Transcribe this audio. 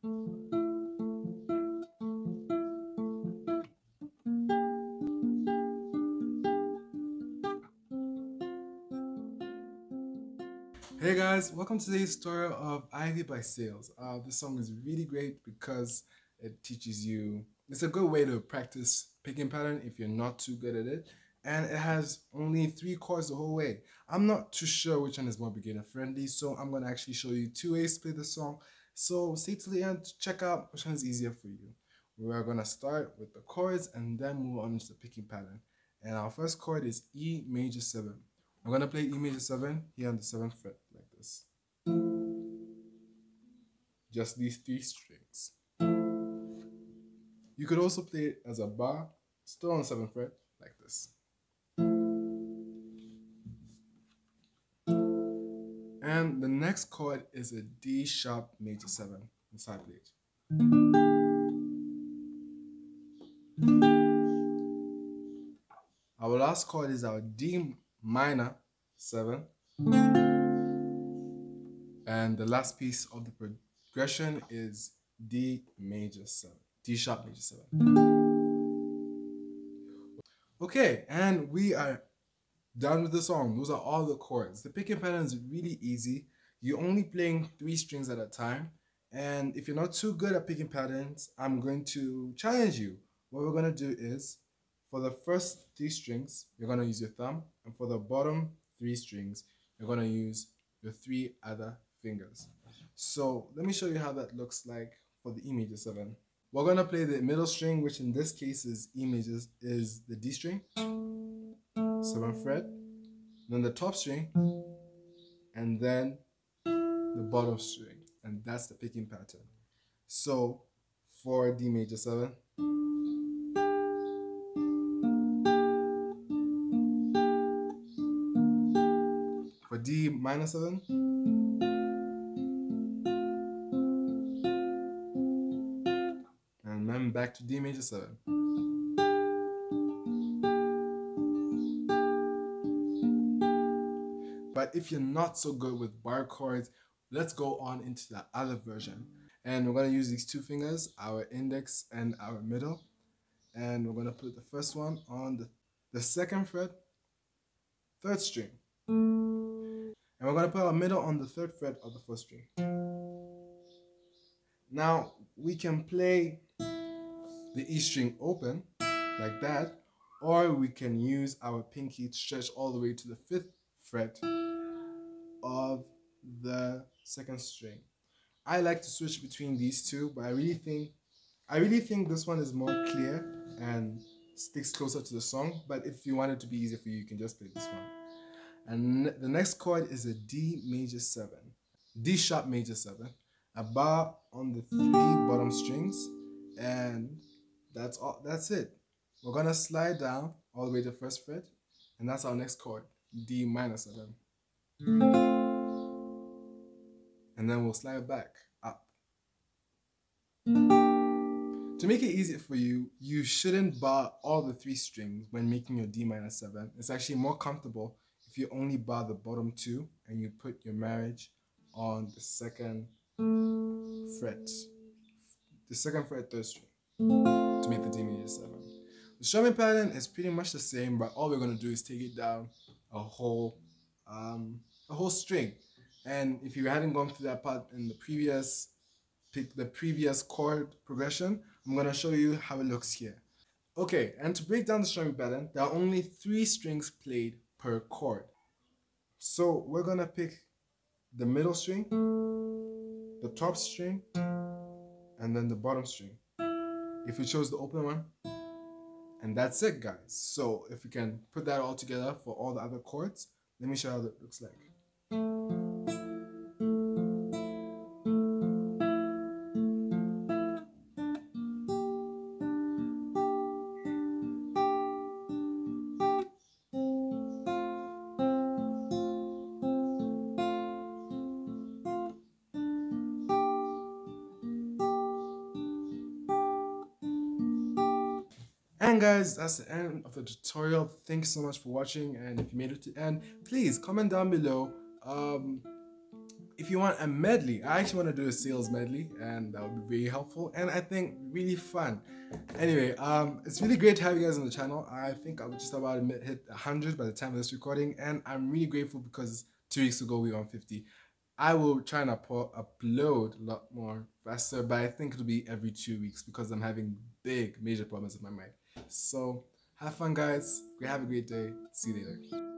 Hey guys, welcome to today's tutorial of Ivy by Sales. This song is really great because it teaches you, it's a good way to practice picking pattern if you're not too good at it. And it has only 3 chords the whole way. I'm not too sure which one is more beginner friendly, so I'm going to actually show you 2 ways to play the song. So stay till the end to check out which one is easier for you. We're going to start with the chords and then move on to the picking pattern. And our first chord is E major 7. I'm going to play E major 7 here on the 7th fret like this. Just these 3 strings. You could also play it as a bar, still on 7th fret like this. And the next chord is a D sharp major 7 in side plate. Our last chord is our D minor 7. And the last piece of the progression is D major 7. D sharp major 7. Okay, and we are done with the song. Those are all the chords. The picking pattern is really easy. You're only playing 3 strings at a time. And if you're not too good at picking patterns, I'm going to challenge you. What we're going to do is, for the first 3 strings, you're going to use your thumb. And for the bottom 3 strings, you're going to use your 3 other fingers. So let me show you how that looks like for the E major 7. We're going to play the middle string, which in this case is E major, is the D string, 7th fret, then the top string, and then the bottom string, and that's the picking pattern. So for D major 7, for D minor 7, and then back to D major 7. But if you're not so good with bar chords, let's go on into the other version. And we're going to use these 2 fingers, our index and our middle. And we're going to put the first one on the 2nd fret, 3rd string. And we're going to put our middle on the 3rd fret of the 1st string. Now, we can play the E string open, like that, or we can use our pinky to stretch all the way to the 5th fret of the 2nd string. I like to switch between these 2, but I really think this one is more clear and sticks closer to the song. But if you want it to be easier for you, you can just play this one. And the next chord is a D major 7, D sharp major 7, a bar on the 3 bottom strings, and that's all. That's it. We're gonna slide down all the way to the 1st fret, and that's our next chord, D minor 7. And then we'll slide back up. To make it easier for you, you shouldn't bar all the 3 strings when making your D minor 7. It's actually more comfortable if you only bar the bottom 2 and you put your marriage on the 2nd fret, the 2nd fret 3rd string, to make the D major 7. The strumming pattern is pretty much the same, but all we're going to do is take it down a whole string. And if you hadn't gone through that part in the previous chord progression, I'm going to show you how it looks here. Okay, and to break down the strumming pattern, there are only 3 strings played per chord. So we're going to pick the middle string, the top string, and then the bottom string, if you chose the open one. And that's it, guys. So if we can put that all together for all the other chords, let me show you how that looks like. And guys, that's the end of the tutorial. Thanks so much for watching, and if you made it to the end, please comment down below if you want a medley, I actually want to do a sales medley, and that would be very helpful and I think really fun. Anyway, it's really great to have you guys on the channel. I think I was just about to hit 100 by the time of this recording, and I'm really grateful because 2 weeks ago we were on 50. I will try and upload a lot more faster, but I think it'll be every 2 weeks because I'm having big major problems with my mic. So have fun, guys. Have a great day. See you later.